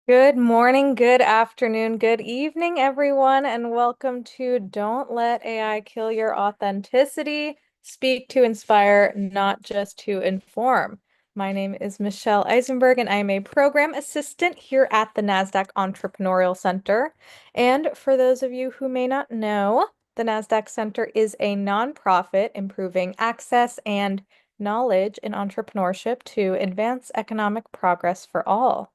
Good morning, good afternoon, good evening, everyone, and welcome to Don't Let AI Kill Your Authenticity. Speak to inspire, not just to inform. My name is Michelle Eisenberg, and I am a program assistant here at the Nasdaq Entrepreneurial Center. And for those of you who may not know, the Nasdaq Center is a nonprofit improving access and knowledge in entrepreneurship to advance economic progress for all.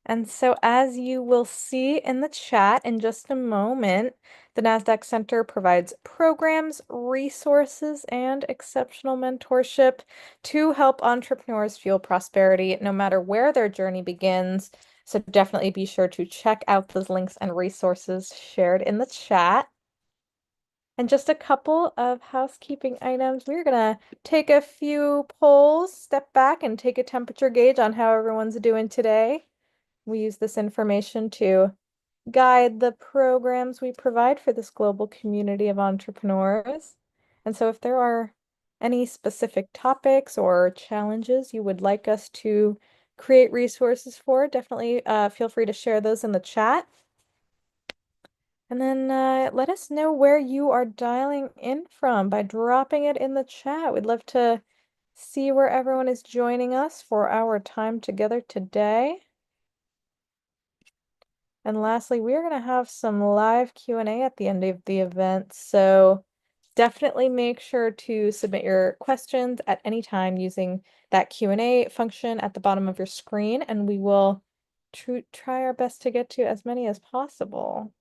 And so, as you will see in the chat in just a moment, the NASDAQ Center provides programs, resources, and exceptional mentorship to help entrepreneurs fuel prosperity no matter where their journey begins. So, definitely be sure to check out those links and resources shared in the chat. And just a couple of housekeeping items. We're going to take a few polls, step back, and take a temperature gauge on how everyone's doing today. We use this information to guide the programs we provide for this global community of entrepreneurs. And so if there are any specific topics or challenges you would like us to create resources for, definitely feel free to share those in the chat. And then let us know where you are dialing in from by dropping it in the chat. We'd love to see where everyone is joining us for our time together today. And lastly, we're going to have some live Q&A at the end of the event, so definitely make sure to submit your questions at any time using that Q&A function at the bottom of your screen, and we will try our best to get to as many as possible.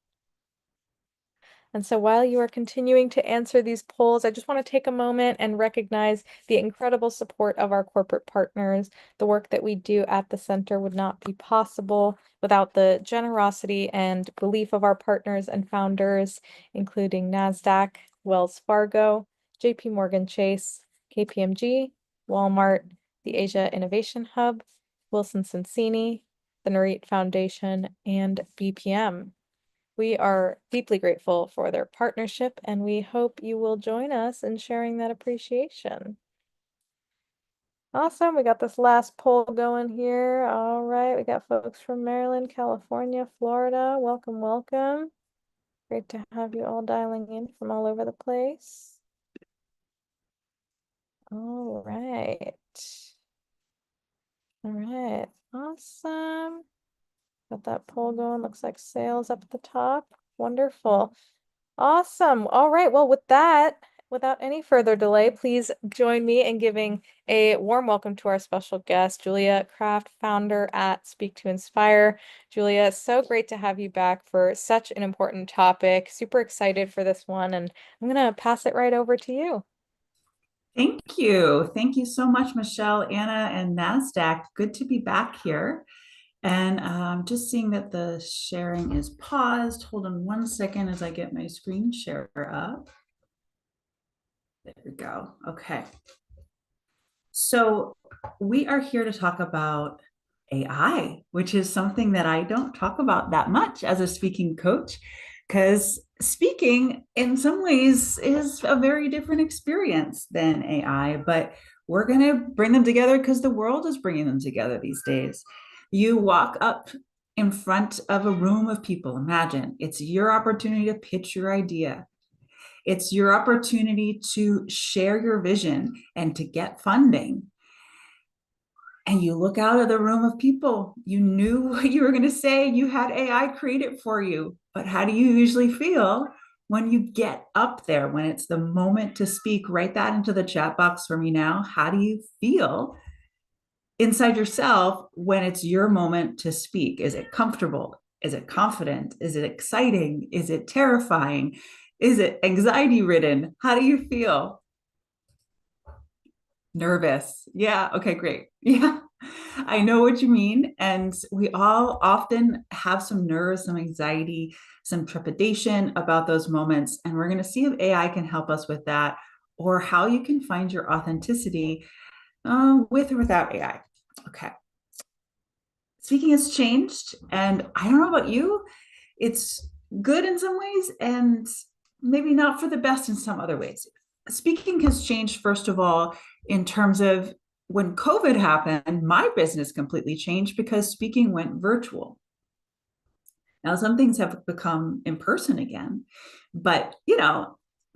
And so while you are continuing to answer these polls, I just want to take a moment and recognize the incredible support of our corporate partners. The work that we do at the center would not be possible without the generosity and belief of our partners and founders, including Nasdaq, Wells Fargo, JP Morgan Chase, KPMG, Walmart, the Asia Innovation Hub, Wilson Sonsini, the Narit Foundation, and BPM. We are deeply grateful for their partnership, and we hope you will join us in sharing that appreciation. Awesome. We got this last poll going here. All right. We got folks from Maryland, California, Florida. Welcome, welcome. Great to have you all dialing in from all over the place. All right. All right. Awesome. Got that poll going. Looks like sales up at the top. Wonderful. Awesome. All right. Well, with that, without any further delay, please join me in giving a warm welcome to our special guest, Julia Kraft, founder at Speak to Inspire. Julia, so great to have you back for such an important topic. Super excited for this one, and I'm going to pass it right over to you. Thank you. Thank you so much, Michelle, Anna, and NASDAQ. Good to be back here. And just seeing that the sharing is paused. Hold on one second as I get my screen share up. There we go. Okay. So we are here to talk about AI, which is something that I don't talk about that much as a speaking coach, because speaking in some ways is a very different experience than AI, but we're going to bring them together because the world is bringing them together these days. You walk up in front of a room of people. Imagine it's your opportunity to pitch your idea. It's your opportunity to share your vision and to get funding. And you look out of the room of people. You knew what you were going to say. You had AI create it for you. But how do you usually feel when you get up there, when it's the moment to speak? Write that into the chat box for me now. How do you feel inside yourself when it's your moment to speak? Is it comfortable? Is it confident? Is it exciting? Is it terrifying? Is it anxiety ridden? How do you feel? Nervous. Yeah. Okay, great. Yeah. I know what you mean. And we all often have some nerves, some anxiety, some trepidation about those moments. And we're going to see if AI can help us with that or how you can find your authenticity with or without AI. Okay. Speaking has changed. And I don't know about you, it's good in some ways and maybe not for the best in some other ways. Speaking has changed, first of all, in terms of when COVID happened, my business completely changed because speaking went virtual. Now, some things have become in person again, but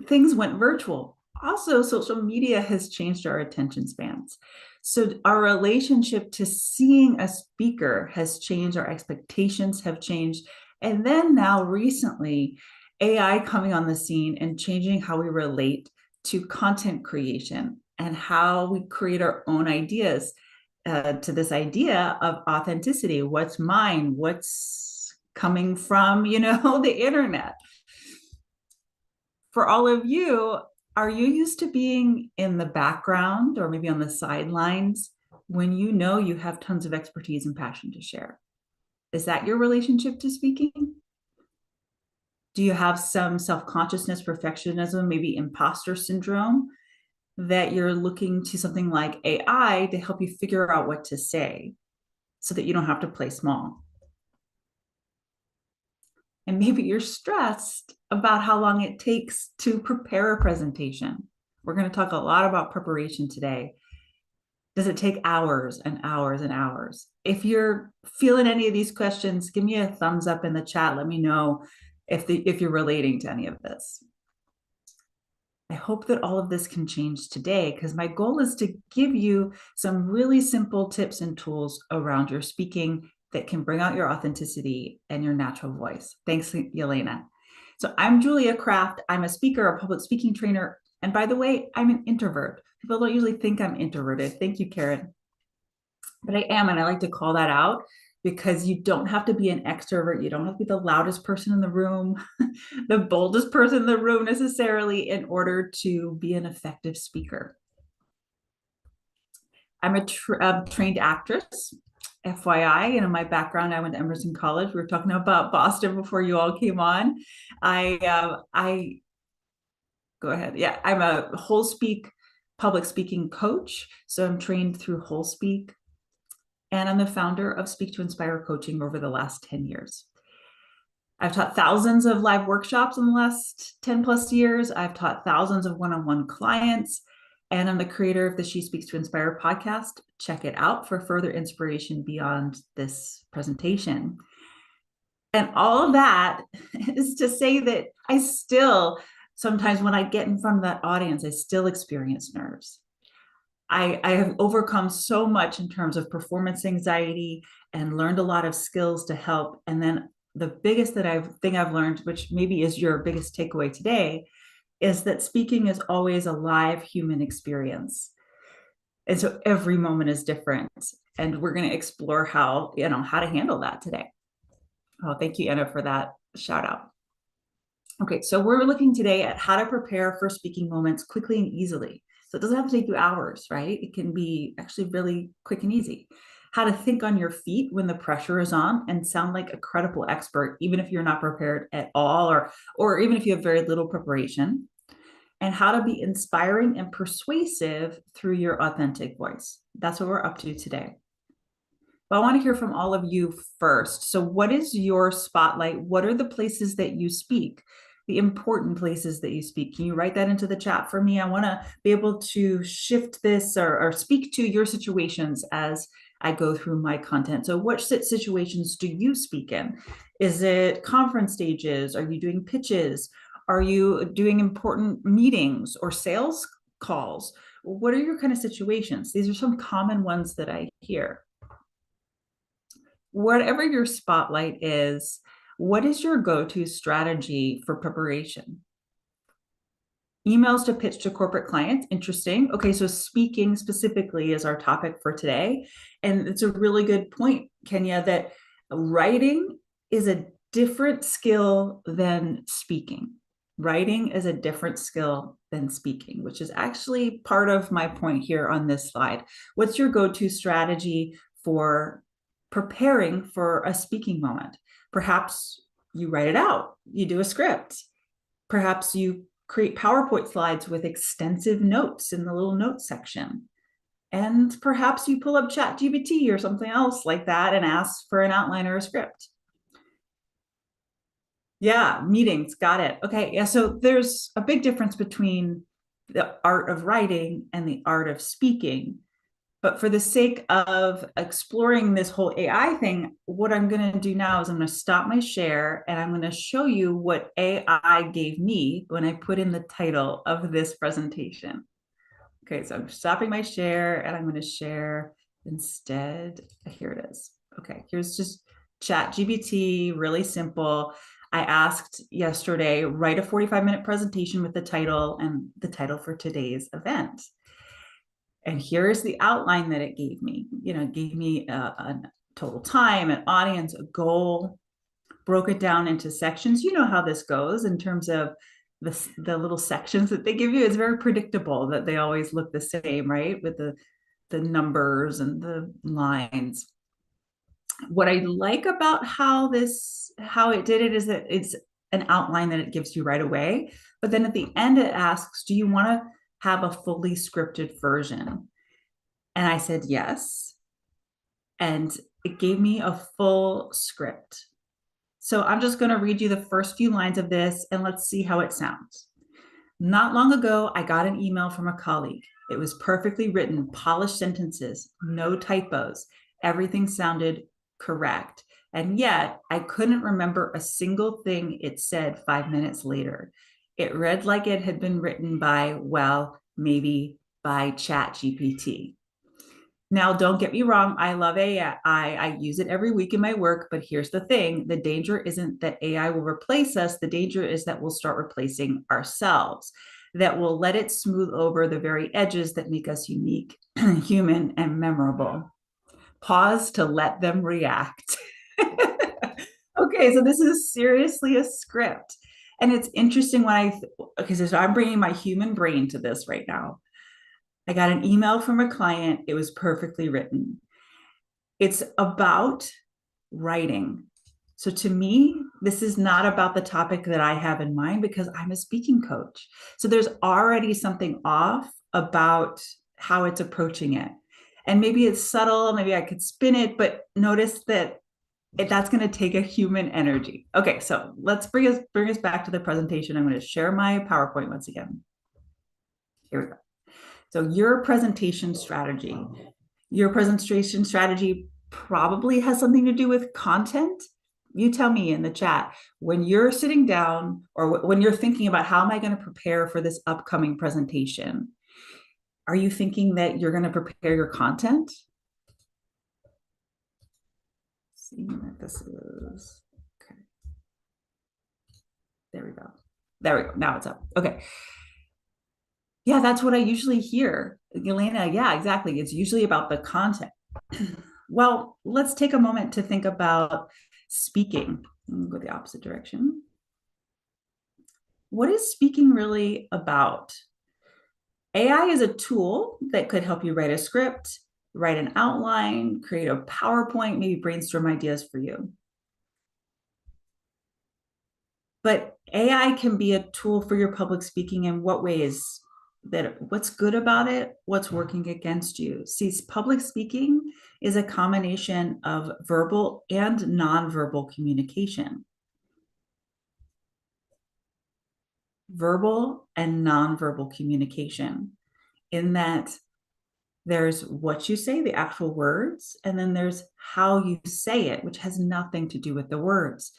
things went virtual. Also, social media has changed our attention spans. So, our relationship to seeing a speaker has changed, our expectations have changed. And then now, recently, AI coming on the scene and changing how we relate to content creation and how we create our own ideas to this idea of authenticity. What's mine? What's coming from, the internet? For all of you, are you used to being in the background or maybe on the sidelines when you know you have tons of expertise and passion to share? Is that your relationship to speaking? Do you have some self-consciousness, perfectionism, maybe imposter syndrome that you're looking to something like AI to help you figure out what to say so that you don't have to play small? And maybe you're stressed about how long it takes to prepare a presentation. We're going to talk a lot about preparation today. Does it take hours and hours and hours? If you're feeling any of these questions, give me a thumbs up in the chat. Let me know if you're relating to any of this. I hope that all of this can change today because my goal is to give you some really simple tips and tools around your speaking that can bring out your authenticity and your natural voice. Thanks, Yelena. So I'm Julia Kraft. I'm a speaker, a public speaking trainer. And by the way, I'm an introvert. People don't usually think I'm introverted. Thank you, Karen. But I am, and I like to call that out because you don't have to be an extrovert. You don't have to be the loudest person in the room, the boldest person in the room necessarily in order to be an effective speaker. I'm a trained actress. FYI, my background, I went to Emerson College. We were talking about Boston before you all came on. I go ahead. Yeah, I'm a whole speak public speaking coach. So I'm trained through whole speak. And I'm the founder of Speak to Inspire Coaching over the last 10 years. I've taught thousands of live workshops in the last 10 plus years. I've taught thousands of one-on-one clients. And I'm the creator of the She Speaks to Inspire podcast. Check it out for further inspiration beyond this presentation. And all of that is to say that I still, sometimes when I get in front of that audience, I still experience nerves. I have overcome so much in terms of performance anxiety and learned a lot of skills to help. And then the biggest thing I've learned, which maybe is your biggest takeaway today, is that speaking is always a live human experience. And so every moment is different. And we're going to explore how to handle that today. Oh, thank you, Anna, for that shout out. Okay, so we're looking today at how to prepare for speaking moments quickly and easily. So it doesn't have to take you hours, right? It can be actually really quick and easy. How to think on your feet when the pressure is on and sound like a credible expert, even if you're not prepared at all, or even if you have very little preparation. And how to be inspiring and persuasive through your authentic voice. That's what we're up to today. But I want to hear from all of you first. So what is your spotlight? What are the places that you speak? The important places that you speak. Can you write that into the chat for me? I want to be able to shift this or speak to your situations as I go through my content. So what situations do you speak in? Is it conference stages? Are you doing pitches? Are you doing important meetings or sales calls? What are your kind of situations? These are some common ones that I hear. Whatever your spotlight is, what is your go-to strategy for preparation? Emails to pitch to corporate clients. Interesting. Okay, so speaking specifically is our topic for today. And it's a really good point, Kenya, that writing is a different skill than speaking. Writing is a different skill than speaking, which is actually part of my point here on this slide. What's your go-to strategy for preparing for a speaking moment? Perhaps you write it out, you do a script. Perhaps you create PowerPoint slides with extensive notes in the little notes section. And perhaps you pull up ChatGPT or something else like that and ask for an outline or a script. Yeah, meetings, got it. Okay, yeah, so there's a big difference between the art of writing and the art of speaking. But for the sake of exploring this whole AI thing, what I'm going to do now is I'm going to stop my share and I'm going to show you what AI gave me when I put in the title of this presentation. Okay, so I'm stopping my share and I'm going to share instead. Here it is. Okay, here's just ChatGPT, really simple. I asked yesterday, write a 45-minute presentation with the title and the title for today's event. And here's the outline that it gave me. It gave me a total time, an audience, a goal, broke it down into sections. You know how this goes in terms of the little sections that they give you. It's very predictable that they always look the same, right? With the numbers and the lines. What I like about how it did it is that it's an outline that it gives you right away. But then at the end, it asks, do you want to have a fully scripted version? And I said, yes. And it gave me a full script. So I'm just going to read you the first few lines of this and let's see how it sounds. Not long ago, I got an email from a colleague. It was perfectly written, polished sentences, no typos. Everything sounded correct. And yet I couldn't remember a single thing it said 5 minutes later. It read like it had been written by, well, maybe by ChatGPT. Now, don't get me wrong. I love AI. I use it every week in my work, but here's the thing. The danger isn't that AI will replace us. The danger is that we'll start replacing ourselves, that we'll let it smooth over the very edges that make us unique, human, and memorable. Pause to let them react. Okay, so this is seriously a script. And it's interesting when so I'm bringing my human brain to this right now. I got an email from a client. It was perfectly written. It's about writing. So to me, this is not about the topic that I have in mind because I'm a speaking coach. So there's already something off about how it's approaching it. And maybe it's subtle, maybe I could spin it, but notice that that's going to take a human energy. Okay, so let's bring us back to the presentation. I'm going to share my PowerPoint once again. Here we go. So your presentation strategy probably has something to do with content. You tell me in the chat when you're sitting down or when you're thinking about how am I going to prepare for this upcoming presentation? Are you thinking that you're going to prepare your content? Let's see what this is. Okay. There we go. Now it's up. Okay. Yeah, that's what I usually hear. Elena, yeah, exactly. It's usually about the content. Well, let's take a moment to think about speaking. Go the opposite direction. What is speaking really about? AI is a tool that could help you write a script, write an outline, create a PowerPoint, maybe brainstorm ideas for you. But AI can be a tool for your public speaking in what ways? What's good about it, what's working against you. See, public speaking is a combination of verbal and nonverbal communication. Verbal and nonverbal communication, in that there's what you say, the actual words, and then there's how you say it, which has nothing to do with the words.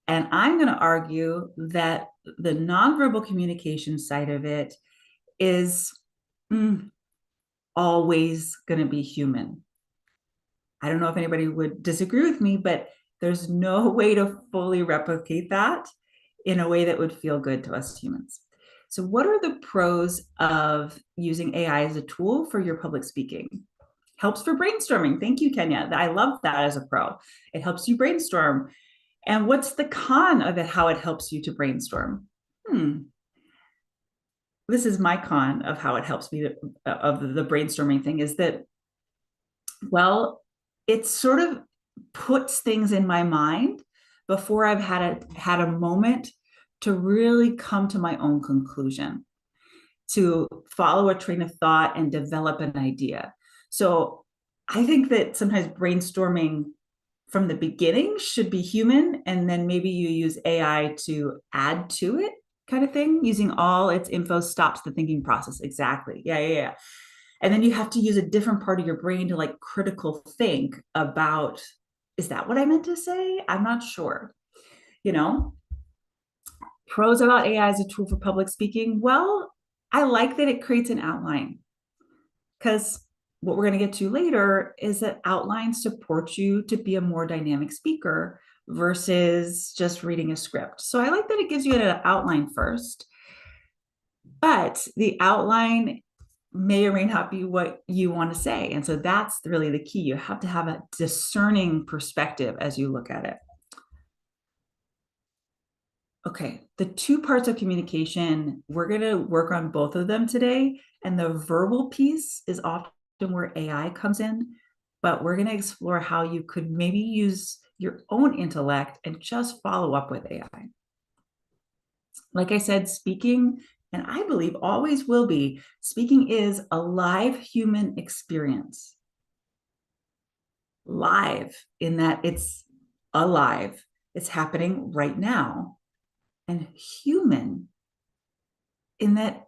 And I'm going to argue that the nonverbal communication side of it is always going to be human. I don't know if anybody would disagree with me, but there's no way to fully replicate that in a way that would feel good to us humans. So what are the pros of using AI as a tool for your public speaking? Helps for brainstorming. Thank you, Kenya. I love that as a pro. It helps you brainstorm. And what's the con of it, how it helps you to brainstorm? This is my con of how it helps me of the brainstorming thing is that, well, it sort of puts things in my mind before I've had a moment to really come to my own conclusion, to follow a train of thought and develop an idea. So I think that sometimes brainstorming from the beginning should be human, and then maybe you use AI to add to it, kind of thing. Using all its info stops the thinking process. Exactly. Yeah. And then you have to use a different part of your brain to like critical think about, is that what I meant to say? I'm not sure. You know, pros about AI as a tool for public speaking. Well, I like that it creates an outline, because what we're going to get to later is that outlines support you to be a more dynamic speaker versus just reading a script. So I like that it gives you an outline first, but the outline may or may not be what you want to say. And so that's really the key. You have to have a discerning perspective as you look at it. Okay, the two parts of communication, we're going to work on both of them today. And the verbal piece is often where AI comes in, but we're going to explore how you could maybe use your own intellect and just follow up with AI. Like I said, speaking, and I believe always will be, speaking is a live human experience. Live in that it's alive, it's happening right now, and human in that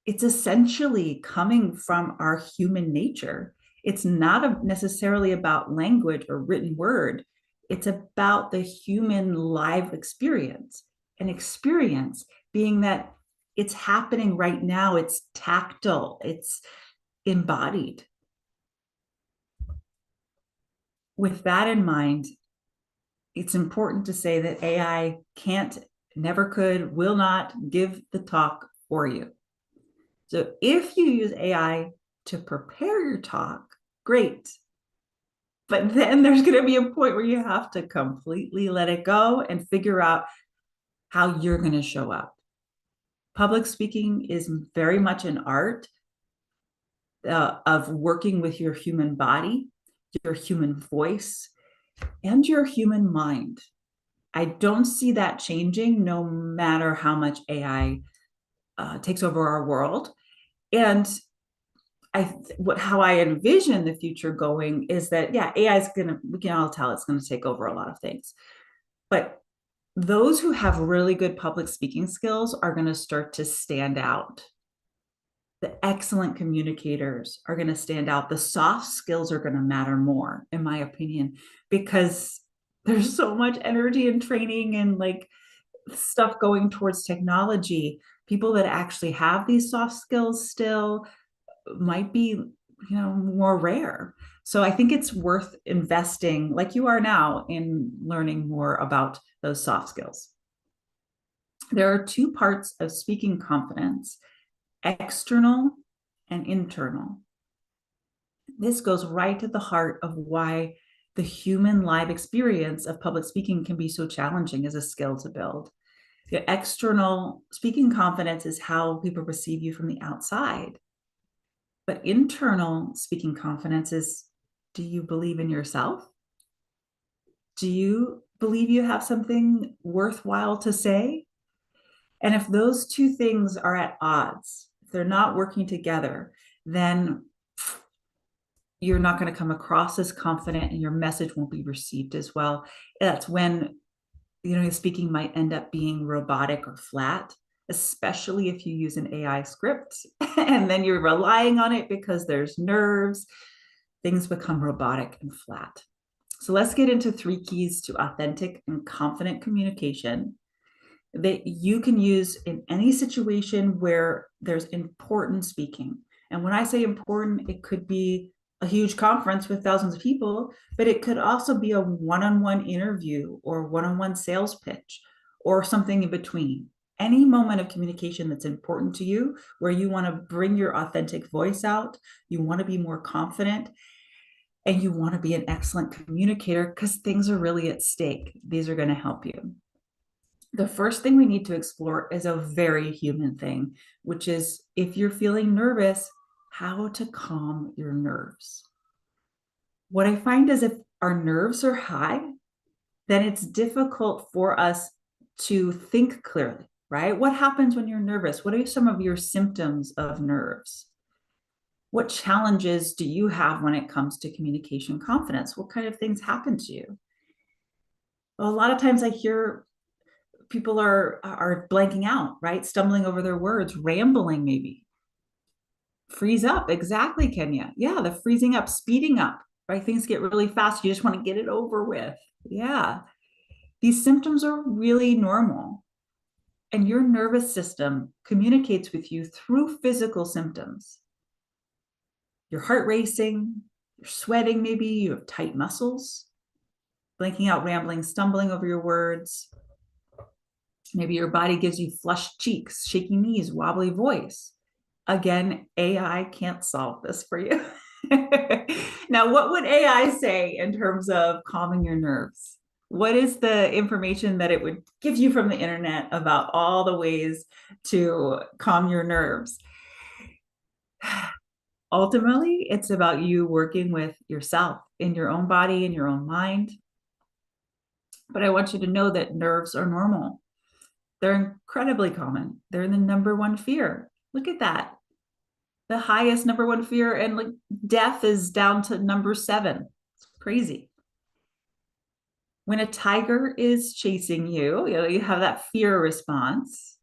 it's essentially coming from our human nature. It's not necessarily about language or written word. It's about the human live experience. An experience being that it's happening right now, it's tactile, it's embodied. With that in mind, it's important to say that AI can't, never could, will not give the talk for you. So if you use AI to prepare your talk, great. But then there's going to be a point where you have to completely let it go and figure out how you're going to show up. Public speaking is very much an art of working with your human body, your human voice, and your human mind. I don't see that changing no matter how much AI takes over our world. And how I envision the future going is that, yeah, AI is going to, we can all tell it's going to take over a lot of things. But those who have really good public speaking skills are going to start to stand out. The excellent communicators are going to stand out. The soft skills are going to matter more, in my opinion, because there's so much energy and training and like stuff going towards technology. People that actually have these soft skills still might be, more rare. So I think it's worth investing, like you are now, in learning more about those soft skills. There are two parts of speaking confidence: external and internal. This goes right to the heart of why the human live experience of public speaking can be so challenging as a skill to build. The external speaking confidence is how people perceive you from the outside. But internal speaking confidence is, do you believe in yourself? Do you believe you have something worthwhile to say? And if those two things are at odds, if they're not working together, then you're not going to come across as confident and your message won't be received as well. That's when, speaking might end up being robotic or flat, especially if you use an AI script and then you're relying on it because there's nerves. Things become robotic and flat. So let's get into 3 keys to authentic and confident communication that you can use in any situation where there's important speaking. And when I say important, it could be a huge conference with thousands of people, but it could also be a one-on-one interview or one-on-one sales pitch or something in between. Any moment of communication that's important to you, where you want to bring your authentic voice out, you want to be more confident, and you want to be an excellent communicator because things are really at stake. These are going to help you. The first thing we need to explore is a very human thing, which is, if you're feeling nervous, how to calm your nerves. What I find is, if our nerves are high, then it's difficult for us to think clearly, right? What happens when you're nervous? What are some of your symptoms of nerves? What challenges do you have when it comes to communication confidence? What kind of things happen to you? Well, a lot of times I hear people are blanking out, right? Stumbling over their words, rambling maybe. Freeze up. Exactly, Kenya. Yeah, the freezing up, speeding up, right? Things get really fast. You just want to get it over with. Yeah. These symptoms are really normal. And your nervous system communicates with you through physical symptoms. Your heart racing, you're sweating, maybe you have tight muscles, blanking out, rambling, stumbling over your words. Maybe your body gives you flushed cheeks, shaky knees, wobbly voice. Again, AI can't solve this for you. Now, what would AI say in terms of calming your nerves? What is the information that it would give you from the internet about all the ways to calm your nerves? Ultimately, it's about you working with yourself in your own body, in your own mind. But I want you to know that nerves are normal. They're incredibly common. They're the number one fear. Look at that. The highest number one fear, and like death is down to number 7. It's crazy. When a tiger is chasing you, you have that fear response.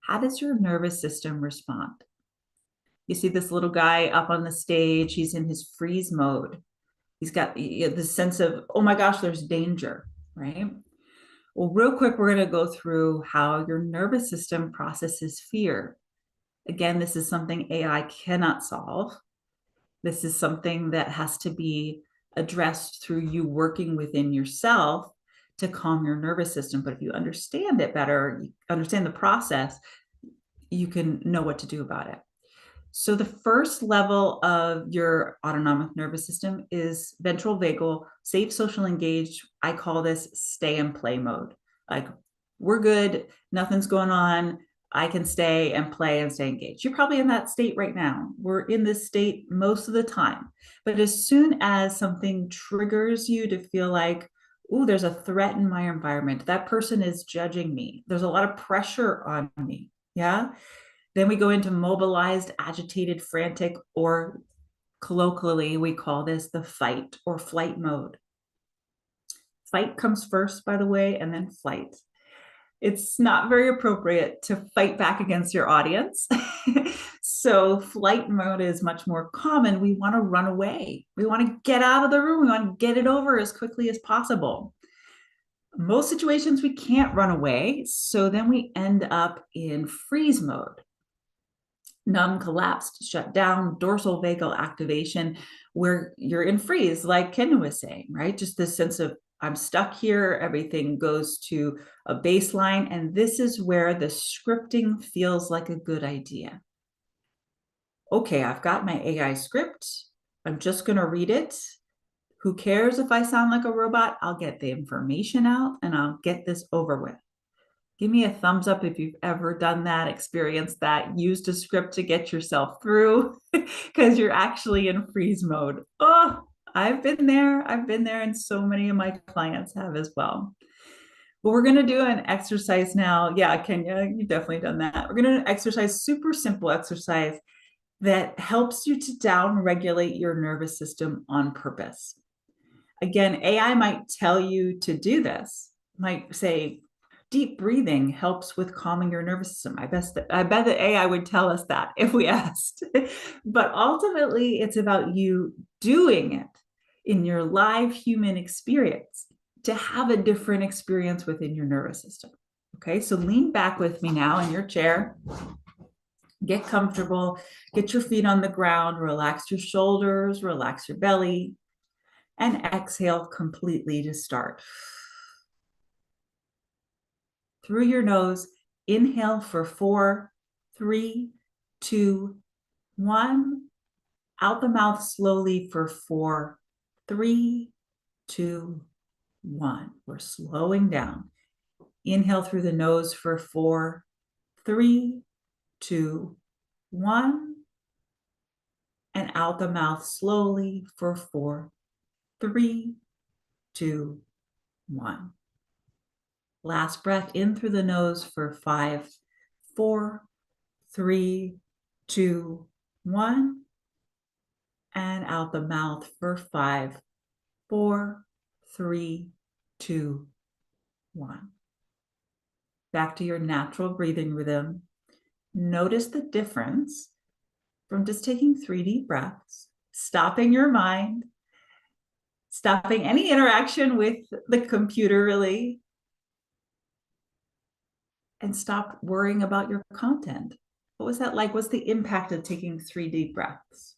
How does your nervous system respond? You see this little guy up on the stage, he's in his freeze mode. He's got this sense of, oh my gosh, there's danger, right? Well, real quick, we're going to go through how your nervous system processes fear. Again, this is something AI cannot solve. This is something that has to be addressed through you working within yourself to calm your nervous system. But if you understand it better, you understand the process, you can know what to do about it. So the first level of your autonomic nervous system is ventral vagal, safe, social, engaged. I call this stay and play mode. Like, we're good, nothing's going on. I can stay and play and stay engaged. You're probably in that state right now. We're in this state most of the time. But as soon as something triggers you to feel like, oh, there's a threat in my environment, that person is judging me, there's a lot of pressure on me. Yeah. Then we go into mobilized, agitated, frantic, or colloquially, we call this the fight or flight mode. Fight comes first, by the way, and then flight. It's not very appropriate to fight back against your audience. So flight mode is much more common. We want to run away. We want to get out of the room. We want to get it over as quickly as possible. Most situations we can't run away. So then we end up in freeze mode. Numb, collapsed, shut down, dorsal vagal activation, where you're in freeze, like Ken was saying, right? Just this sense of, I'm stuck here, everything goes to a baseline. And this is where the scripting feels like a good idea. Okay, I've got my AI script. I'm just going to read it. Who cares if I sound like a robot? I'll get the information out and I'll get this over with. Give me a thumbs up if you've ever done that, experienced that, used a script to get yourself through because you're actually in freeze mode. Oh, I've been there. I've been there, and so many of my clients have as well. Well, we're going to do an exercise now. Yeah, Kenya, you've definitely done that. We're going to exercise, super simple exercise that helps you to down regulate your nervous system on purpose. Again, AI might tell you to do this, might say, deep breathing helps with calming your nervous system. I bet that AI would tell us that if we asked. But ultimately, it's about you doing it in your live human experience to have a different experience within your nervous system. Okay, so lean back with me now in your chair. Get comfortable, get your feet on the ground, relax your shoulders, relax your belly, and exhale completely to start. Through your nose, inhale for 4, 3, 2, 1. Out the mouth slowly for 4, 3, 2, 1. We're slowing down. Inhale through the nose for 4, 3, 2, 1. And out the mouth slowly for 4, 3, 2, 1. Last breath in through the nose for 5, 4, 3, 2, 1. And out the mouth for 5, 4, 3, 2, 1. Back to your natural breathing rhythm. Notice the difference from just taking 3 deep breaths, stopping your mind, stopping any interaction with the computer, really, and stop worrying about your content. What was that like? What's the impact of taking 3 deep breaths?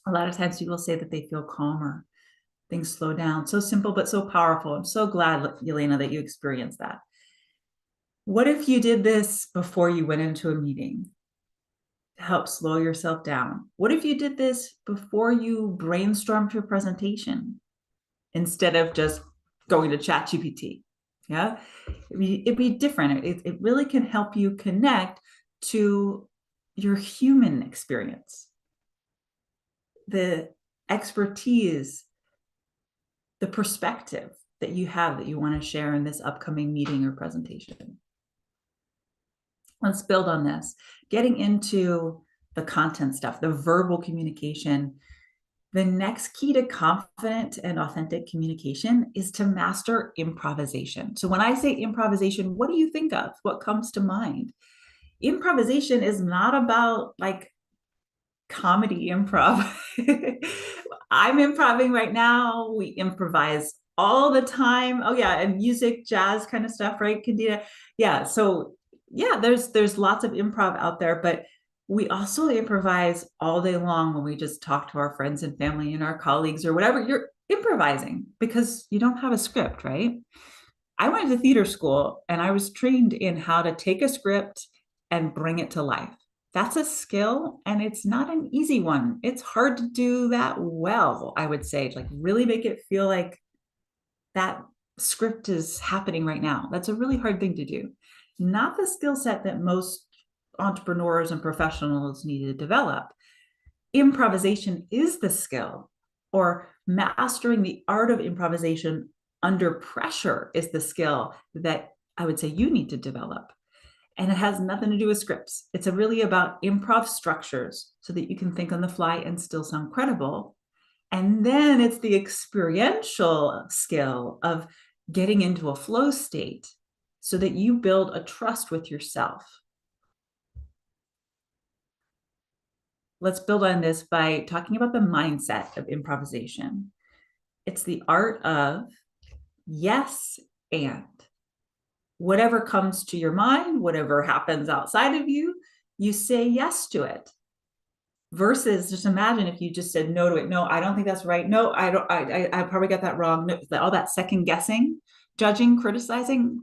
A lot of times people say that they feel calmer, things slow down. So simple, but so powerful. I'm so glad, Yelena, that you experienced that. What if you did this before you went into a meeting to help slow yourself down? What if you did this before you brainstormed your presentation instead of just going to ChatGPT? Yeah, it'd be different. It really can help you connect to your human experience, the expertise, the perspective that you have that you want to share in this upcoming meeting or presentation. Let's build on this. Getting into the content stuff, the verbal communication. The next key to confident and authentic communication is to master improvisation. So when I say improvisation, what do you think of? What comes to mind? Improvisation is not about like comedy improv. I'm improving right now. We improvise all the time. Oh yeah, and music, jazz kind of stuff, right, Candida? Yeah. So yeah, there's lots of improv out there, but we also improvise all day long when we just talk to our friends and family and our colleagues or whatever. You're improvising because you don't have a script, right? I went to theater school and I was trained in how to take a script and bring it to life. That's a skill and it's not an easy one. It's hard to do that well, I would say, like really make it feel like that script is happening right now. That's a really hard thing to do. Not the skill set that most entrepreneurs and professionals need to develop. Improvisation is the skill, or mastering the art of improvisation under pressure is the skill that I would say you need to develop. And it has nothing to do with scripts. It's really about improv structures so that you can think on the fly and still sound credible. And then it's the experiential skill of getting into a flow state so that you build a trust with yourself. Let's build on this by talking about the mindset of improvisation. It's the art of yes and. Whatever comes to your mind, whatever happens outside of you, you say yes to it. Versus just imagine if you just said no to it. No, I don't think that's right. No, I don't, I probably got that wrong. No, all that second guessing, judging, criticizing,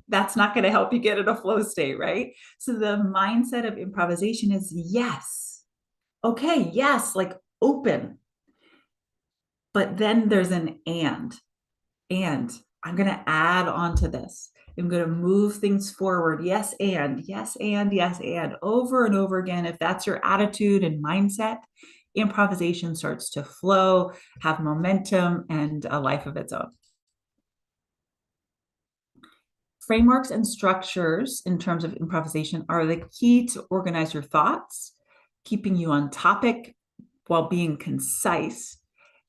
that's not going to help you get in a flow state, right? So the mindset of improvisation is yes. Okay, yes, like open. But then there's an and I'm going to add on to this. I'm going to move things forward. Yes, and yes, and yes, and over and over again. If that's your attitude and mindset, improvisation starts to flow, have momentum, and a life of its own. Frameworks and structures in terms of improvisation are the key to organize your thoughts, keeping you on topic while being concise,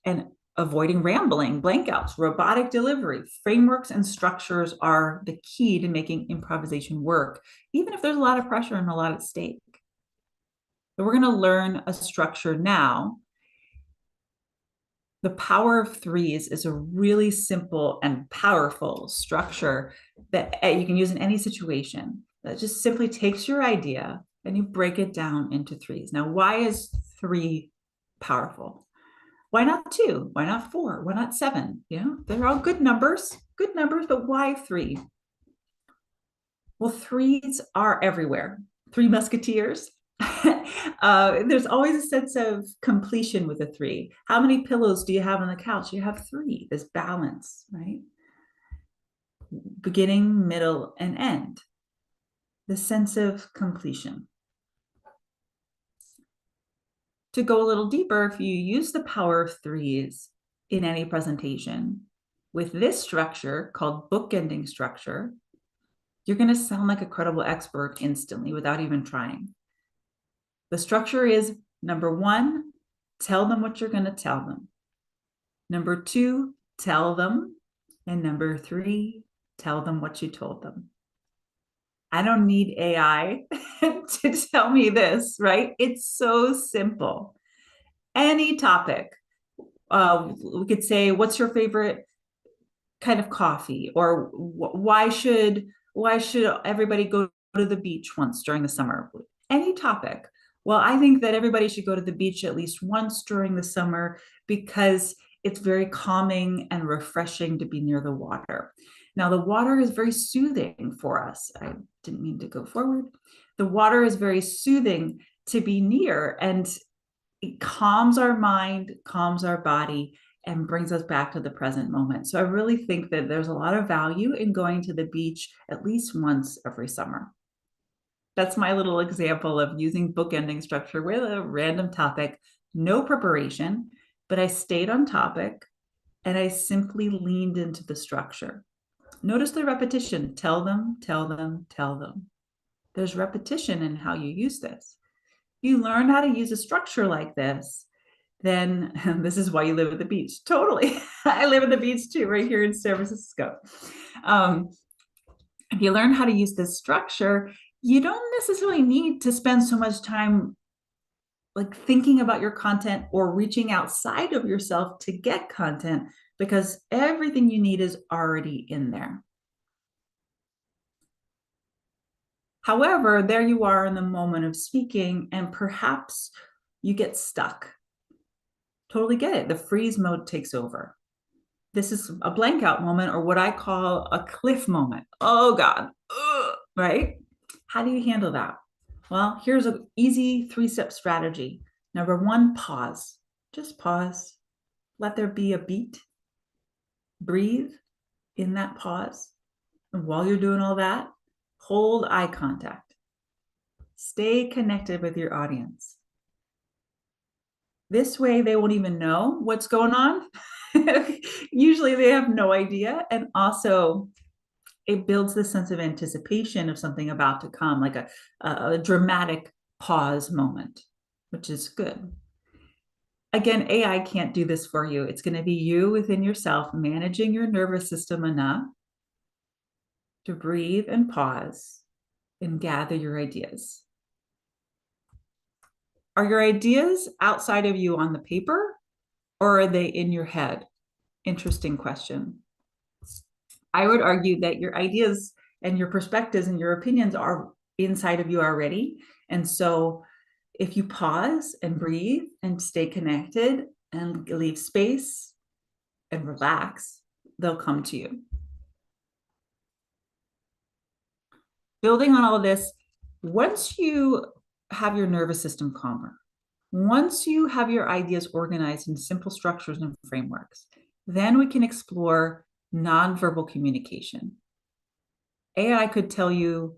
and avoiding rambling, blankouts, robotic delivery. Frameworks and structures are the key to making improvisation work, even if there's a lot of pressure and a lot at stake. So we're going to learn a structure now. The power of threes is a really simple and powerful structure that you can use in any situation. That just simply takes your idea and you break it down into threes. Now, why is 3 powerful? Why not 2? Why not 4? Why not 7? You know, they're all good numbers, but why 3? Well, threes are everywhere. 3 Musketeers. There's always a sense of completion with a 3. How many pillows do you have on the couch? You have 3. There's balance, right? Beginning, middle, and end. The sense of completion. To go a little deeper, if you use the power of threes in any presentation with this structure called bookending structure, you're going to sound like a credible expert instantly without even trying. The structure is number 1, tell them what you're going to tell them. Number 2, tell them. And number 3, tell them what you told them. I don't need AI to tell me this, right? It's so simple. Any topic. We could say, what's your favorite kind of coffee? Or why should everybody go to the beach once during the summer? Any topic. Well, I think that everybody should go to the beach at least once during the summer because it's very calming and refreshing to be near the water. Now, the water is very soothing for us. I didn't mean to go forward. The water is very soothing to be near, and it calms our mind, calms our body, and brings us back to the present moment. So I really think that there's a lot of value in going to the beach at least once every summer. That's my little example of using bookending structure with a random topic, no preparation, but I stayed on topic and I simply leaned into the structure. Notice the repetition. Tell them, tell them, tell them. There's repetition in how you use this. You learn how to use a structure like this, then this is why you live at the beach. Totally. I live at the beach too, right here in San Francisco. If you learn how to use this structure, you don't necessarily need to spend so much time like thinking about your content or reaching outside of yourself to get content because everything you need is already in there. However, there you are in the moment of speaking, and perhaps you get stuck. Totally get it. The freeze mode takes over. This is a blank out moment, or what I call a cliff moment. Oh God, ugh, right? How do you handle that? Well, here's an easy 3-step strategy. Number 1, pause. Just pause. Let there be a beat. Breathe in that pause. And while you're doing all that, hold eye contact. Stay connected with your audience. This way, they won't even know what's going on. Usually, they have no idea. And also, it builds this sense of anticipation of something about to come, like a dramatic pause moment, which is good. Again, AI can't do this for you. It's going to be you within yourself managing your nervous system enough to breathe and pause and gather your ideas. Are your ideas outside of you on the paper, or are they in your head? Interesting question. I would argue that your ideas and your perspectives and your opinions are inside of you already. And so if you pause and breathe and stay connected and leave space and relax, they'll come to you. Building on all of this, once you have your nervous system calmer, once you have your ideas organized in simple structures and frameworks, then we can explore nonverbal communication. AI could tell you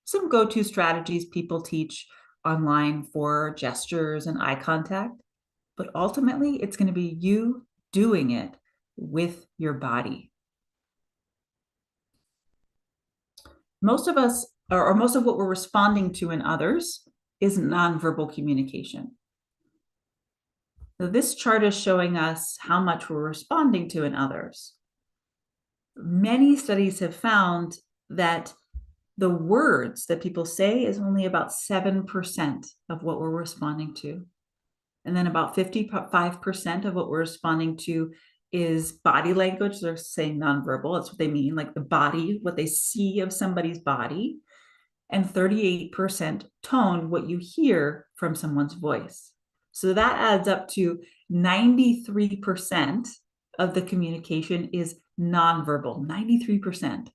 some go-to strategies people teach online for gestures and eye contact, but ultimately it's going to be you doing it with your body. Most of us, or most of what we're responding to in others, is nonverbal communication. So this chart is showing us how much we're responding to in others. Many studies have found that the words that people say is only about 7% of what we're responding to. And then about 55% of what we're responding to is body language. They're saying nonverbal. That's what they mean, like the body, what they see of somebody's body. And 38% tone, what you hear from someone's voice. So that adds up to 93% of the communication is nonverbal, 93%.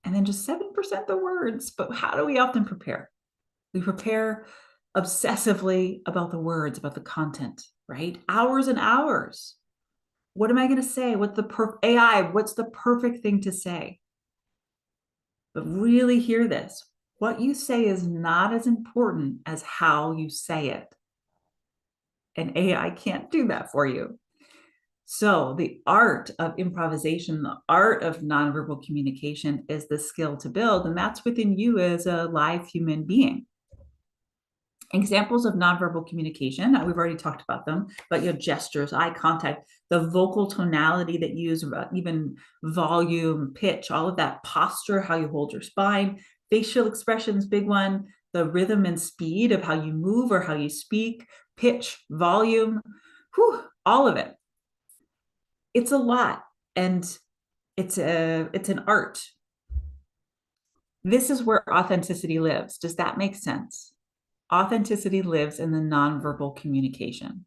And then just 7% the words. But how do we often prepare? We prepare obsessively about the words, about the content, right? Hours and hours. What am I going to say? What's the AI? What's the perfect thing to say? But really hear this. What you say is not as important as how you say it. And AI can't do that for you. So the art of improvisation, the art of nonverbal communication is the skill to build, and that's within you as a live human being. Examples of nonverbal communication, we've already talked about them, but your gestures, eye contact, the vocal tonality that you use, even volume, pitch, all of that, posture, how you hold your spine, facial expressions, big one, the rhythm and speed of how you move or how you speak, pitch, volume, all of it. It's a lot, and it's an art. This is where authenticity lives. Does that make sense? Authenticity lives in the nonverbal communication.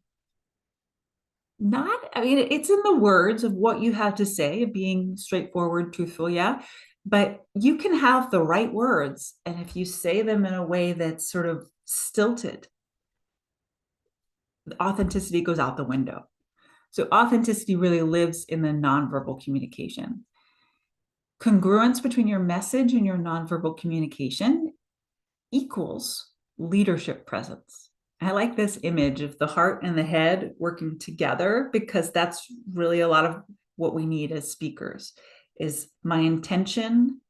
I mean, it's in the words of what you have to say, being straightforward, truthful, yeah. But you can have the right words. And if you say them in a way that's sort of stilted, the authenticity goes out the window. So authenticity really lives in the nonverbal communication. Congruence between your message and your nonverbal communication equals leadership presence. I like this image of the heart and the head working together, because that's really a lot of what we need as speakers. Is my intention,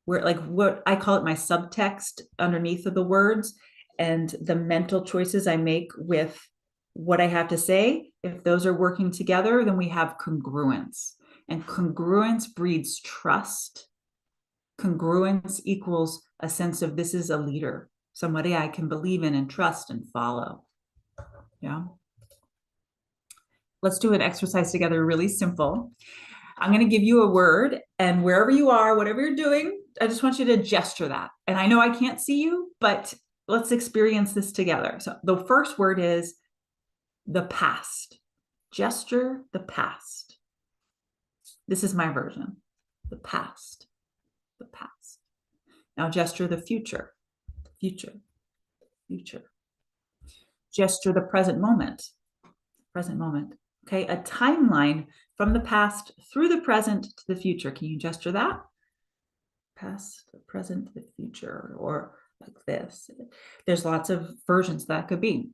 where, like, what I call it, my subtext underneath of the words, and the mental choices I make with what I have to say. If those are working together, then we have congruence, and congruence breeds trust. Congruence equals a sense of, this is a leader, somebody I can believe in and trust and follow. Yeah. Let's do an exercise together, really simple. I'm going to give you a word, and wherever you are, whatever you're doing, I just want you to gesture that. And I know I can't see you, but let's experience this together. So the first word is the past. Gesture the past. This is my version. The past. The past. Now gesture the future. Future. Future. Gesture the present moment. Present moment. Okay, a timeline from the past through the present to the future. Can you gesture that? Past, the present, the future, or like this. There's lots of versions that could be.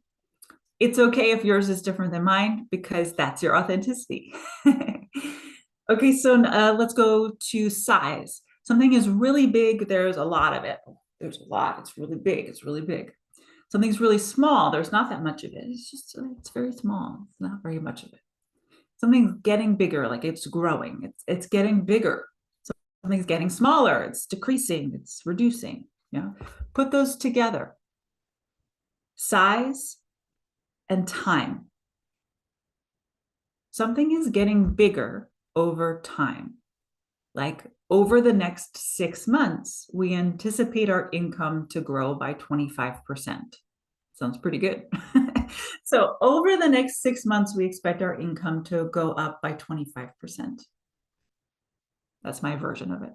It's okay if yours is different than mine, because that's your authenticity. Okay, so let's go to size. Something is really big, there's a lot of it. There's a lot, it's really big, it's really big. Something's really small, there's not that much of it. It's very small, it's not very much of it. Something's getting bigger, like it's growing, it's getting bigger. Something's getting smaller, it's decreasing, it's reducing. Yeah, put those together. Size and time. Something is getting bigger over time. Like over the next 6 months, we anticipate our income to grow by 25%. Sounds pretty good. So over the next 6 months, we expect our income to go up by 25%. That's my version of it.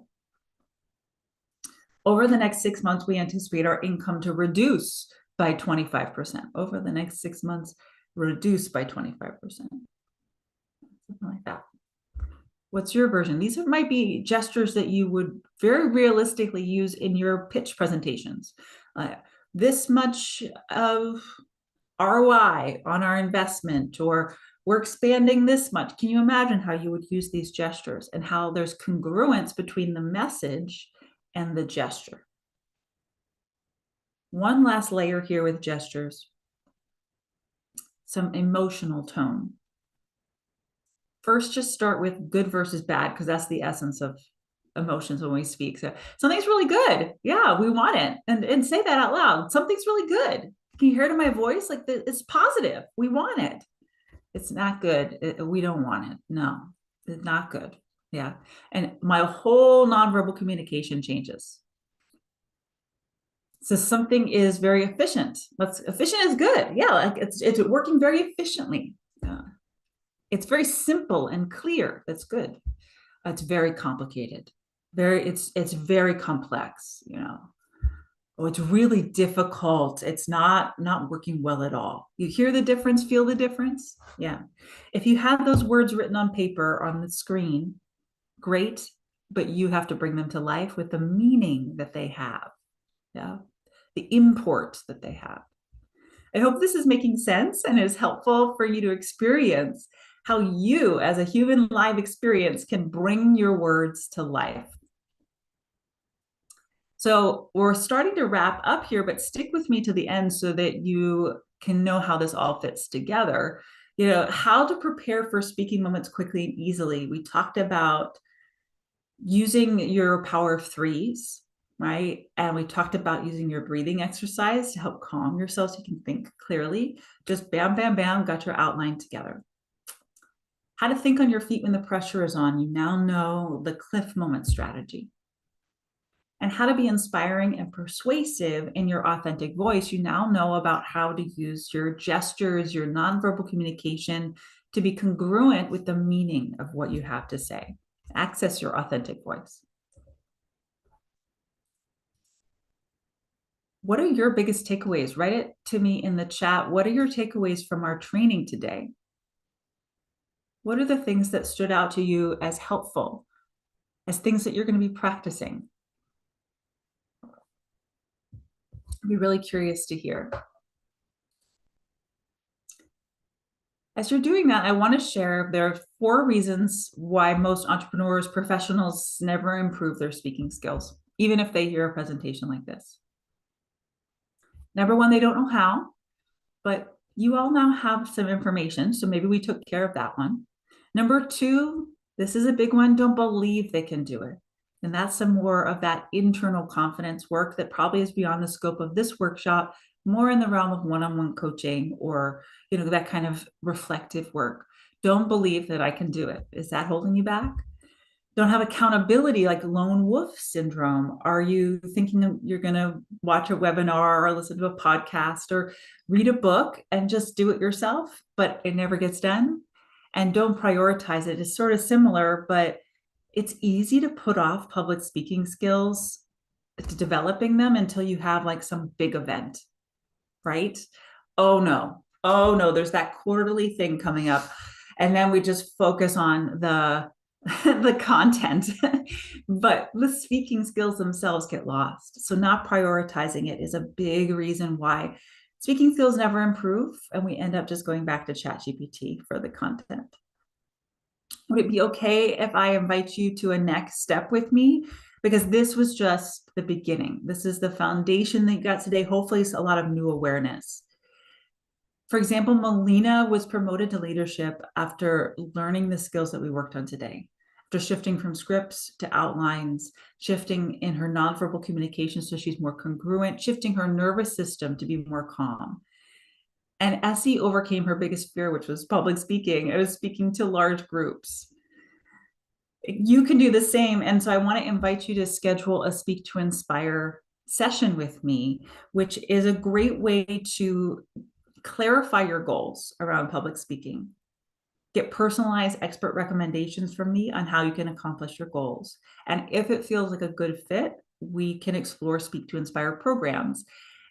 Over the next 6 months, we anticipate our income to reduce by 25%. Over the next 6 months, reduce by 25%. Something like that. What's your version? These might be gestures that you would very realistically use in your pitch presentations. This much of ROI on our investment, or we're expanding this much. Can you imagine how you would use these gestures and how there's congruence between the message and the gesture? One last layer here with gestures, some emotional tone. First, just start with good versus bad, because that's the essence of emotions when we speak. So something's really good. Yeah, we want it. And say that out loud. Something's really good. Can you hear it in my voice? Like, it's positive. We want it. It's not good. We don't want it. No, it's not good. Yeah. And my whole nonverbal communication changes. So something is very efficient. Efficient is good. Yeah, like it's working very efficiently. It's very simple and clear. That's good. It's very complicated. It's very complex, you know. Oh, it's really difficult. It's not working well at all. You hear the difference, feel the difference? Yeah. If you have those words written on paper on the screen, great, but you have to bring them to life with the meaning that they have. Yeah. The import that they have. I hope this is making sense and is helpful for you to experience how you, as a human live experience, can bring your words to life. So we're starting to wrap up here, but stick with me to the end so that you can know how this all fits together. How to prepare for speaking moments quickly and easily. We talked about using your power of threes, right? And we talked about using your breathing exercise to help calm yourself so you can think clearly. Just bam, bam, bam, got your outline together. How to think on your feet when the pressure is on. You now know the cliff moment strategy. And how to be inspiring and persuasive in your authentic voice. You now know about how to use your gestures, your nonverbal communication to be congruent with the meaning of what you have to say. Access your authentic voice. What are your biggest takeaways? Write it to me in the chat. What are your takeaways from our training today? What are the things that stood out to you as helpful, as things that you're going to be practicing? I'd be really curious to hear. As you're doing that, I want to share there are 4 reasons why most entrepreneurs, professionals never improve their speaking skills, even if they hear a presentation like this. Number 1, they don't know how, but you all now have some information, so maybe we took care of that one. Number 2, this is a big one, don't believe they can do it. And that's some more of that internal confidence work that probably is beyond the scope of this workshop, more in the realm of one-on-one coaching or, that kind of reflective work. Don't believe that I can do it. Is that holding you back? Don't have accountability, like lone wolf syndrome. Are you thinking you're going to watch a webinar or listen to a podcast or read a book and just do it yourself, but it never gets done? And don't prioritize it. It's sort of similar, but it's easy to put off public speaking skills, to developing them until you have like some big event, right? Oh no, there's that quarterly thing coming up. And then we just focus on the the content, but the speaking skills themselves get lost. So not prioritizing it is a big reason why speaking skills never improve, and we end up just going back to ChatGPT for the content. Would it be okay if I invite you to a next step with me? Because this was just the beginning. This is the foundation that you got today. Hopefully, it's a lot of new awareness. For example, Melina was promoted to leadership after learning the skills that we worked on today, after shifting from scripts to outlines, shifting in her nonverbal communication so she's more congruent, shifting her nervous system to be more calm. And Essie overcame her biggest fear, which was public speaking. It was speaking to large groups. You can do the same. And so I want to invite you to schedule a Speak to Inspire session with me, which is a great way to clarify your goals around public speaking. Get personalized expert recommendations from me on how you can accomplish your goals. And if it feels like a good fit, we can explore Speak to Inspire programs.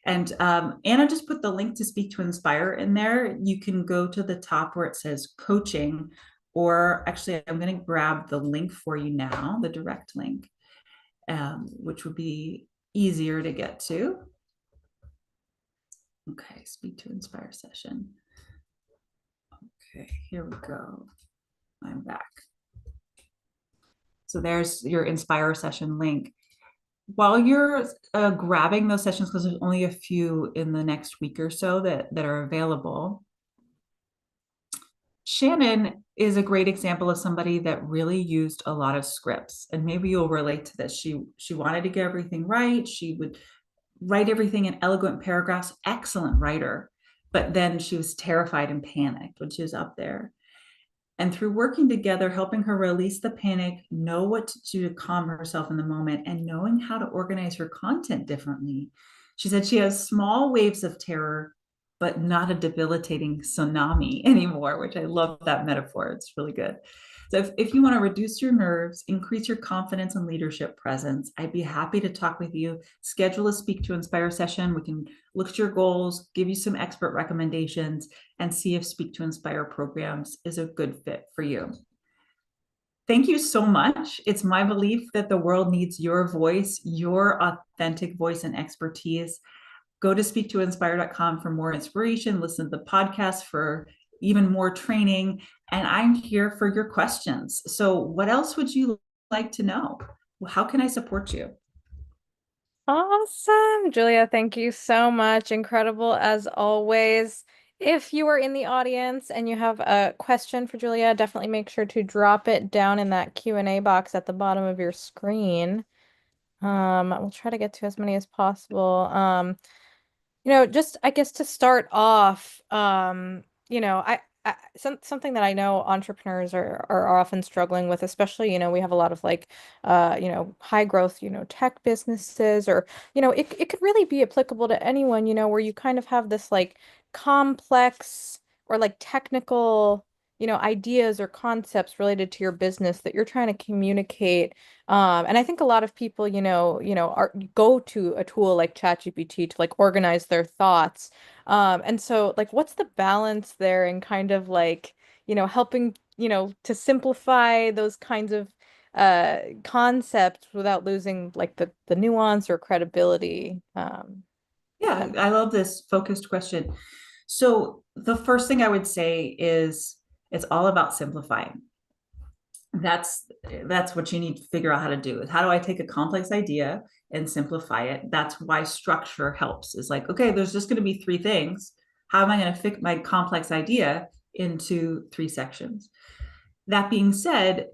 And Anna just put the link to Speak to Inspire in there. You can go to the top where it says coaching, or actually, I'm going to grab the link for you now, the direct link, which would be easier to get to. Okay, Speak to Inspire session. Okay, here we go. I'm back. So there's your Inspire session link. While you're grabbing those sessions, because there's only a few in the next week or so that are available, Shannon is a great example of somebody that really used a lot of scripts. And maybe you'll relate to this. She wanted to get everything right. She would write everything in eloquent paragraphs, excellent writer. But then she was terrified and panicked when she was up there. And through working together, helping her release the panic, know what to do to calm herself in the moment, and knowing how to organize her content differently, she said she has small waves of terror, but not a debilitating tsunami anymore, which I love that metaphor. It's really good. So if you want to reduce your nerves, increase your confidence and leadership presence, I'd be happy to talk with you. Schedule a Speak to Inspire session. We can look at your goals, give you some expert recommendations, and see if Speak to Inspire programs is a good fit for you. Thank you so much. It's my belief that the world needs your voice, your authentic voice and expertise. Go to speaktoinspire.com for more inspiration. Listen to the podcast for even more training. And I'm here for your questions. So what else would you like to know? How can I support you? Awesome. Julia, thank you so much. Incredible as always. If you are in the audience and you have a question for Julia, definitely make sure to drop it down in that Q&A box at the bottom of your screen. We'll try to get to as many as possible. Just I guess to start off, something that I know entrepreneurs are often struggling with, especially, we have a lot of like high growth, tech businesses, or, it could really be applicable to anyone, where you kind of have this like complex or like technical, ideas or concepts related to your business that you're trying to communicate. And I think a lot of people, go to a tool like ChatGPT to like organize their thoughts. And so like what's the balance there in kind of like, helping, to simplify those kinds of concepts without losing like the nuance or credibility. Yeah, I love this focused question. So the first thing I would say is it's all about simplifying. that's that's what you need to figure out how to do is how do I take a complex idea and simplify it. That's why structure helps. Is like, okay, there's just going to be three things. How am I going to fit my complex idea into three sections? That being said,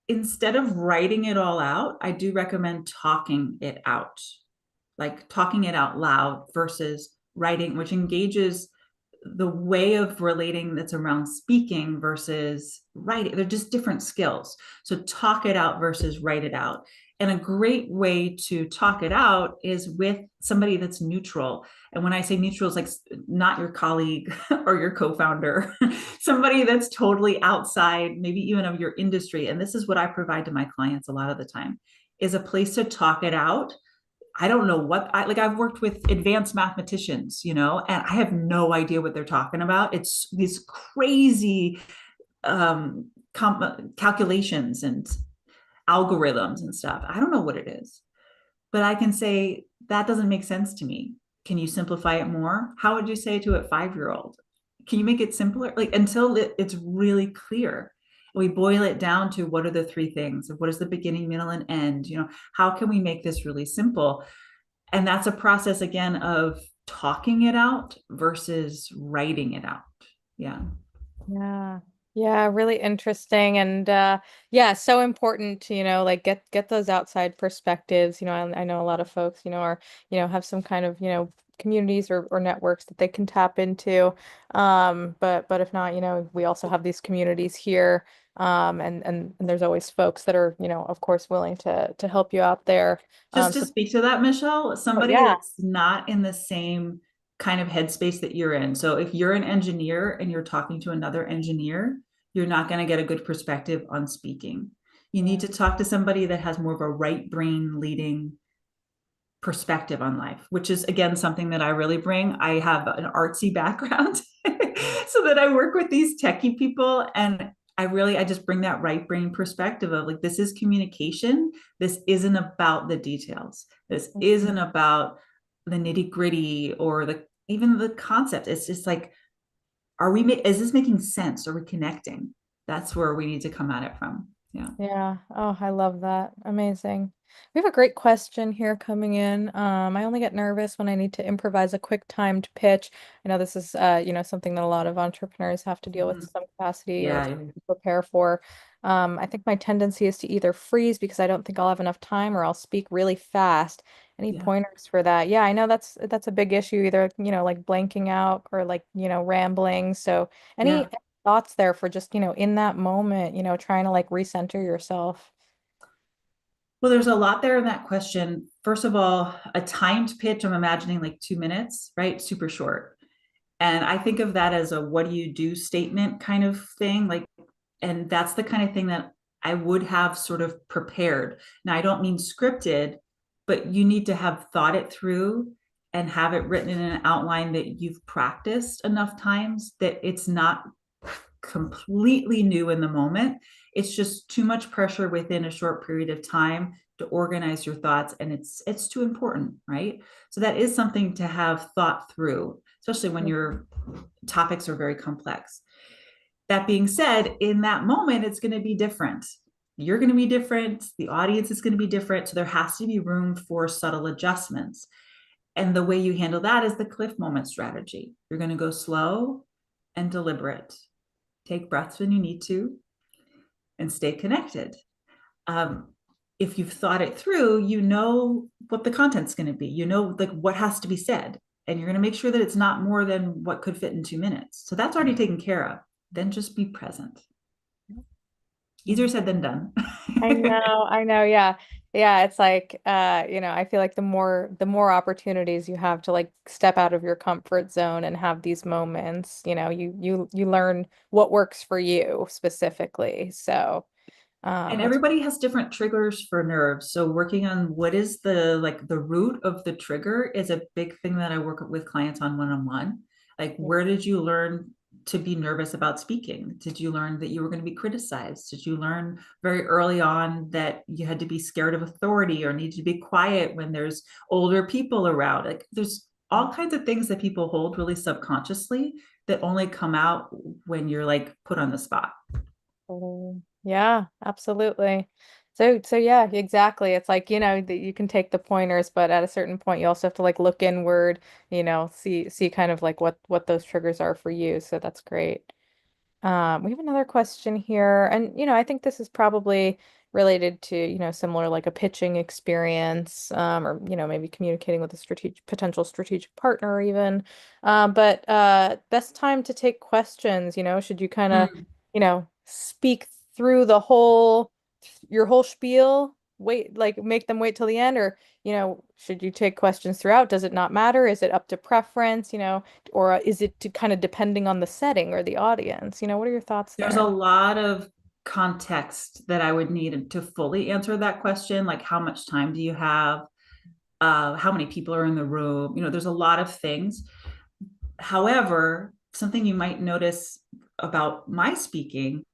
instead of writing it all out, I do recommend talking it out, like talking it out loud versus writing, which engages the way of relating that's around speaking versus writing. They're just different skills. So talk it out versus write it out. And a great way to talk it out is with somebody that's neutral. And when I say neutral, it's like not your colleague or your co-founder, somebody that's totally outside, maybe even of your industry. And this is what I provide to my clients a lot of the time, is a place to talk it out. I don't know what I like. I've worked with advanced mathematicians, and I have no idea what they're talking about. It's these crazy calculations and algorithms and stuff. I don't know what it is, but I can say that doesn't make sense to me. Can you simplify it more? How would you say to a 5-year old? Can you make it simpler? Like until it's really clear. We boil it down to what are the three things? What is the beginning, middle, and end? How can we make this really simple? And that's a process again of talking it out versus writing it out. Yeah. Yeah. Yeah, really interesting and yeah, so important to, like get those outside perspectives. I know a lot of folks, are, have some kind of, communities or networks that they can tap into. But if not, we also have these communities here. And there's always folks that are, of course, willing to help you out there. Just to So speak to that, Michelle, oh, somebody yeah. that's not in the same kind of headspace that you're in. So if you're an engineer and you're talking to another engineer, you're not going to get a good perspective on speaking. You need Yeah. to talk to somebody that has more of a right brain leading perspective on life, which is again something that I really bring. I have an artsy background, so that I work with these techie people, and I just bring that right brain perspective of like, this is communication. This isn't about the details. This isn't about the nitty gritty or even the concept. It's just like, is this making sense? Are we connecting? That's where we need to come at it from. Yeah. Yeah. Oh, I love that. Amazing. We have a great question here coming in. I only get nervous when I need to improvise a quick timed pitch. I know this is something that a lot of entrepreneurs have to deal with Mm-hmm. in some capacity or Yeah. prepare for. I think my tendency is to either freeze because I don't think I'll have enough time or I'll speak really fast. Any Yeah. pointers for that? Yeah, I know that's a big issue, either, like blanking out or like, rambling. So any Yeah. thoughts there for just, in that moment, trying to like recenter yourself. Well, there's a lot there in that question. First of all, a timed pitch, I'm imagining like 2 minutes, right? Super short. And I think of that as a what do you do statement kind of thing. Like, and that's the kind of thing that I would have sort of prepared. Now, I don't mean scripted, but you need to have thought it through and have it written in an outline that you've practiced enough times that it's not completely new in the moment. It's just too much pressure within a short period of time to organize your thoughts, and it's too important, right? So that is something to have thought through, especially when your topics are very complex. That being said, in that moment, it's going to be different. you're going to be different, the audience is going to be different. So there has to be room for subtle adjustments. And the way you handle that is the cliff moment strategy. You're going to go slow and deliberate. Take breaths when you need to and stay connected. Um, if you've thought it through, you know what the content's going to be, you know, like what has to be said, and you're going to make sure that it's not more than what could fit in 2 minutes. So that's already taken care of. Then just be present. Easier said than done. I know, yeah. Yeah, it's like I feel like the more opportunities you have to like step out of your comfort zone and have these moments, you learn what works for you specifically. So, And it's everybody has different triggers for nerves. So working on what is the root of the trigger is a big thing that I work with clients on one-on-one. Like, where did you learn to be nervous about speaking? Did you learn that you were going to be criticized? Did you learn very early on that you had to be scared of authority or need to be quiet when there's older people around? Like, there's all kinds of things that people hold really subconsciously that only come out when you're like put on the spot. totally. Yeah, absolutely. So yeah, exactly. It's like, that you can take the pointers, but at a certain point you also have to like look inward, see kind of like what those triggers are for you. So that's great. We have another question here, and I think this is probably related to, similar like a pitching experience, or maybe communicating with a potential strategic partner even. But best time to take questions, should you kind of, Mm. speak through your whole spiel, wait, like make them wait till the end, or should you take questions throughout? Does it not matter? Is it up to preference? Or is it to kind of depending on the setting or the audience? What are your thoughts There's a there? lot of context that I would need to fully answer that question. Like, how much time do you have? How many people are in the room? There's a lot of things. However, something you might notice about my speaking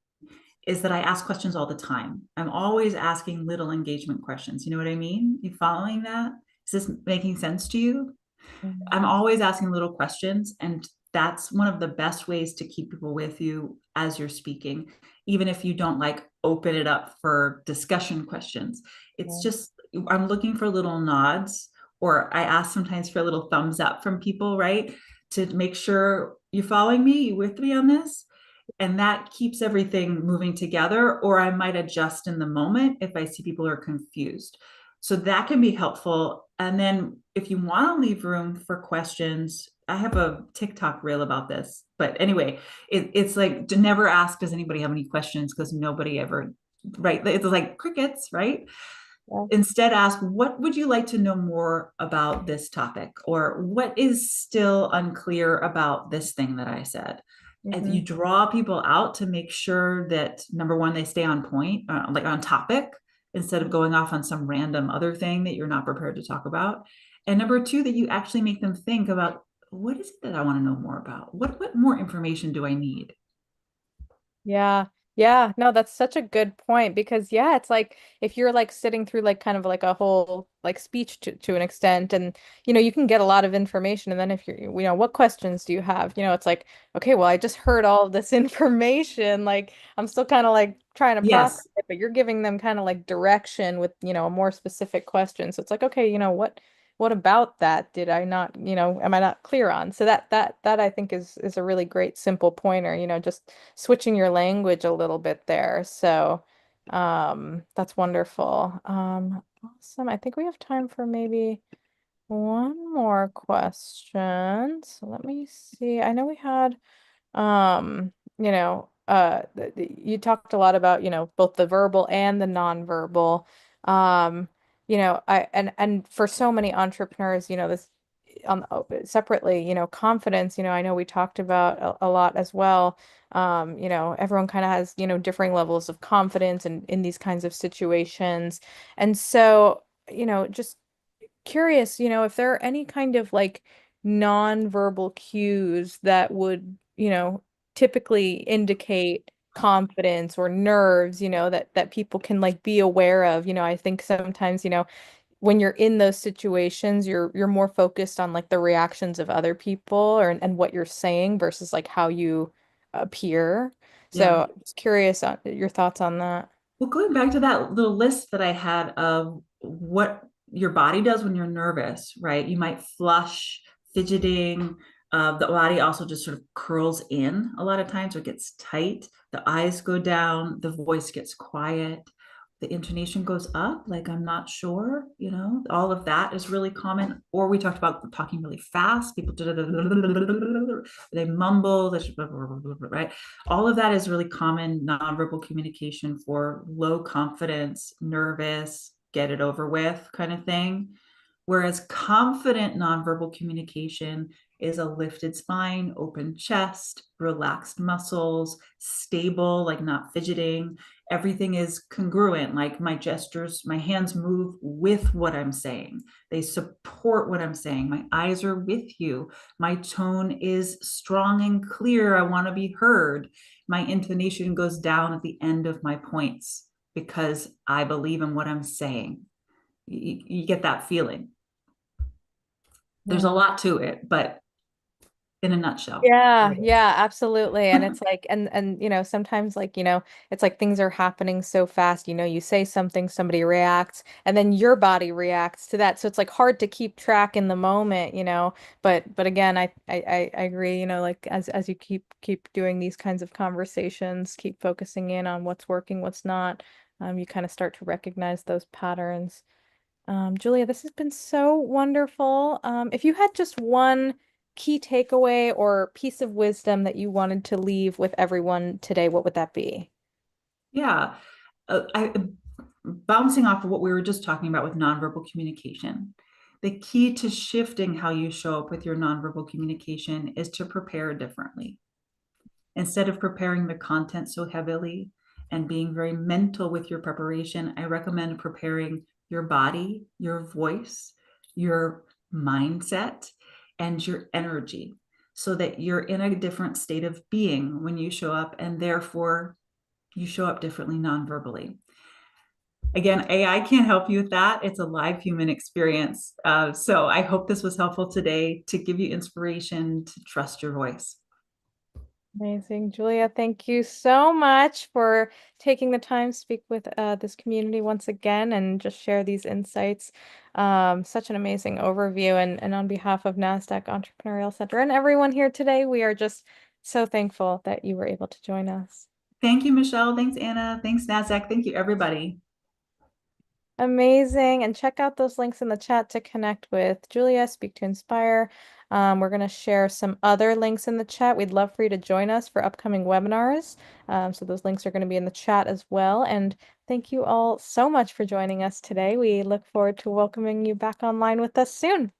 is that I ask questions all the time. I'm always asking little engagement questions. You know what I mean? You following that? Is this making sense to you? Mhm. I'm always asking little questions, and that's one of the best ways to keep people with you as you're speaking, even if you don't like open it up for discussion questions. It's just, I'm looking for little nods, or I ask sometimes for a little thumbs up from people, right? To make sure you're following me, you with me on this. And that keeps everything moving together, or I might adjust in the moment if I see people are confused. So that can be helpful. And then if you want to leave room for questions, I have a TikTok reel about this. But anyway, it's like to never ask, does anybody have any questions? Because nobody ever, right? It's like crickets, right? Yeah. Instead, ask, what would you like to know more about this topic? Or what is still unclear about this thing that I said? And Hmm. you draw people out to make sure that, number one, they stay on point, like on topic, instead of going off on some random other thing that you're not prepared to talk about. And number two, that you actually make them think about, what is it that I want to know more about? What more information do I need? Yeah. Yeah. No, that's such a good point because yeah, it's like if you're like sitting through like kind of like a whole like speech to an extent and you can get a lot of information and then if what questions do you have? It's like, okay, well, I just heard all of this information. Like I'm still kind of like trying to process Yes. it, but you're giving them kind of like direction with, a more specific question. So it's like, okay, what about that did I not, am I not clear on? So that I think is a really great simple pointer, just switching your language a little bit there. So that's wonderful. Awesome. I think we have time for maybe one more question. So let me see. I know we had you talked a lot about, both the verbal and the nonverbal. Um, and for so many entrepreneurs, this separately, confidence, I know we talked about a lot as well. Everyone kind of has, differing levels of confidence in these kinds of situations. And so, just curious, if there are any kind of like nonverbal cues that would, typically indicate confidence or nerves, that people can like be aware of. I think sometimes, when you're in those situations, you're more focused on like the reactions of other people and what you're saying versus like how you appear. Yeah. So, just curious on your thoughts on that. Well, going back to that little list that I had of what your body does when you're nervous, right? You might flush, fidgeting. The body also just sort of curls in a lot of times or gets tight. The eyes go down, the voice gets quiet, the intonation goes up, like I'm not sure, all of that is really common. Or we talked about talking really fast. People they mumble, right? All of that is really common nonverbal communication for low confidence, nervous, get it over with kind of thing. Whereas confident nonverbal communication is a lifted spine, open chest, relaxed muscles, stable, like not fidgeting. Everything is congruent, like my gestures, my hands move with what I'm saying. They support what I'm saying. My eyes are with you. My tone is strong and clear. I want to be heard. My intonation goes down at the end of my points because I believe in what I'm saying. You get that feeling. There's a Yeah. lot to it, but in a nutshell. Yeah, yeah, absolutely. And it's like, sometimes it's like things are happening so fast, you say something, somebody reacts, and then your body reacts to that. So it's like hard to keep track in the moment. But again, I agree, like as you keep doing these kinds of conversations, keep focusing in on what's working, what's not, you kind of start to recognize those patterns. Julia, this has been so wonderful. If you had just one key takeaway or piece of wisdom that you wanted to leave with everyone today, what would that be? Yeah. I bouncing off of what we were just talking about with nonverbal communication. The key to shifting how you show up with your nonverbal communication is to prepare differently. Instead of preparing the content so heavily and being very mental with your preparation, I recommend preparing your body, your voice, your mindset, and your energy so that you're in a different state of being when you show up, and therefore you show up differently non-verbally. Again, AI can't help you with that. It's a live human experience. So I hope this was helpful today to give you inspiration to trust your voice. Amazing. Julia, thank you so much for taking the time to speak with this community once again and just share these insights. Such an amazing overview. And on behalf of Nasdaq Entrepreneurial Center and everyone here today, we are just so thankful that you were able to join us. Thank you, Michelle. Thanks, Anna. Thanks, Nasdaq. Thank you, everybody. Amazing. And check out those links in the chat to connect with Julia, Speak to Inspire. We're going to share some other links in the chat. We'd love for you to join us for upcoming webinars. So those links are going to be in the chat as well. And thank you all so much for joining us today. We look forward to welcoming you back online with us soon.